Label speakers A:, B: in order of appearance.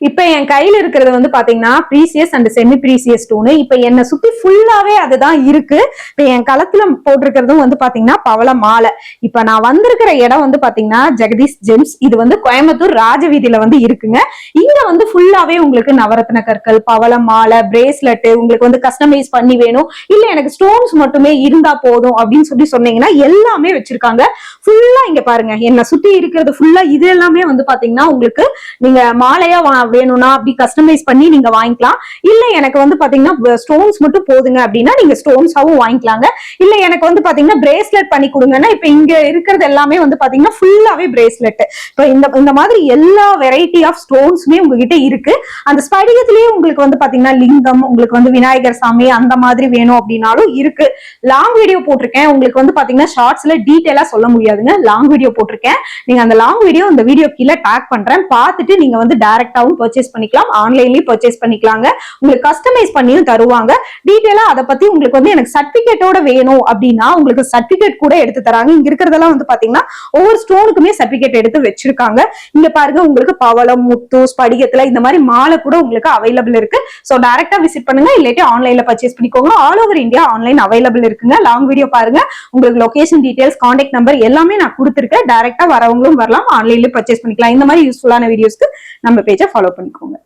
A: இப்ப என் கையில இருக்கிறது வந்து பாத்தீங்கன்னா precious and semi precious stone. இப்ப என்னை சுத்தி ஃபுல்லாவே அதுதான் இருக்கு. இப்ப என் களத்துல போட்டிருக்கிறதும் வந்து பாத்தீங்கன்னா பவள மாலை. இப்ப நான் வந்திருக்கிற இடம் வந்து பாத்தீங்கன்னா ஜெகதீஷ் ஜெம்ஸ். இது வந்து கோயம்புத்தூர் ராஜவீதியில வந்து இருக்குங்க. இங்க வந்து ஃபுல்லாவே உங்களுக்கு நவரத்ன கற்கள், பவள மாலை, பிரேஸ்லெட் உங்களுக்கு வந்து கஸ்டமைஸ் பண்ணி வேணும், இல்ல எனக்கு ஸ்டோன்ஸ் மட்டுமே இருந்தா போதும் அப்படின்னு சொன்னீங்கன்னா எல்லாமே வச்சிருக்காங்க. ஃபுல்லா இங்க பாருங்க, என்னை சுத்தி இருக்கிறது ஃபுல்லா இது எல்லாமே வந்து பாத்தீங்கன்னா உங்களுக்கு நீங்க மாலையா வேணும்னா அப்படி கஸ்டமைஸ் பண்ணி நீங்க வாங்கிக்கலாம். இல்ல எனக்கு வந்து பாத்தீங்கன்னா ஸ்டோன்ஸ் மட்டும் போதுங்க அப்படின்னா நீங்க ஸ்டோன்ஸாவும் வாங்கிக்கலாங்க. இல்ல எனக்கு வந்து பாத்தீங்கன்னா பிரேஸ்லெட் பண்ணி கொடுங்கன்னா இப்ப இங்க இருக்கிறது எல்லாமே வந்து பாத்தீங்கன்னா ஃபுல்லாவே பிரேஸ்லெட். இப்ப இந்த மாதிரி எல்லா வெரைட்டி ஆஃப் ஸ்டோன்ஸுமே உங்ககிட்ட இருக்கு. அந்த ஸ்படிகத்திலேயே உங்களுக்கு வந்து பாத்தீங்கன்னா லிங்கம், உங்களுக்கு வந்து விநாயகர் சாமி அந்த மாதிரி வேணும் அப்படின்னாலும் இருக்கு. லாங் வீடியோ போட்டிருக்கேன், உங்களுக்கு வந்து பாத்தீங்கன்னா ஷார்ட்ஸ்ல டீடைலா சொல்ல முடியாதுங்க. லாங் வீடியோ போட்டிருக்கேன், நீங்க அந்த லாங் வீடியோ இந்த வீடியோ கீழே டாக் பண்றேன், பார்த்துட்டு நீங்க வந்து டைரக்டாவும் பர்ச்சேஸ் பண்ணிக்கலாம், ஆன்லைன்லயும் பர்ச்சேஸ் பண்ணிக்கலாங்க. உங்களுக்கு கஸ்டமைஸ் பண்ணியும் தருவாங்க. டீடைலா அதை பத்தி உங்களுக்கு வந்து எனக்கு சர்டிபிகேட்டோட வேணும் அப்படின்னா உங்களுக்கு சர்டிபிகேட் கூட எடுத்து தராங்க. இங்க இருக்கிறதெல்லாம் வந்து பாத்தீங்கன்னா ஒவ்வொரு ஸ்டோனுக்குமே சர்டிபிகேட் எடுத்து வச்சிருக்காங்க. இங்க பாருங்க, உங்களுக்கு பவளம், முத்து, ஸ்படிகத்துல இந்த மாதிரி மாலை கூட உங்களுக்கு அவைலபிள் இருக்கு. சோ டைரக்டா விசிட் பண்ணுங்க, இல்லாட்டி ஆன்லைன்ல பர்ச்சேஸ் பண்ணிக்கோங்க. All over India online available இருக்குங்க. லாங் வீடியோ பாருங்க, உங்களுக்கு லொகேஷன் டீடைல்ஸ், கான்டாக்ட் நம்பர் எல்லாமே நான் கொடுத்துருக்கேன். டைரக்டா வரவங்களும் வரலாம், ஆன்லைன்ல பர்ச்சேஸ் பண்ணிக்கலாம். இந்த மாதிரி யூஸ்ஃபுல்லான வீடியோஸ்க்கு நம்ம பேஜை ஃபாலோ பண்ணிக்கோங்க.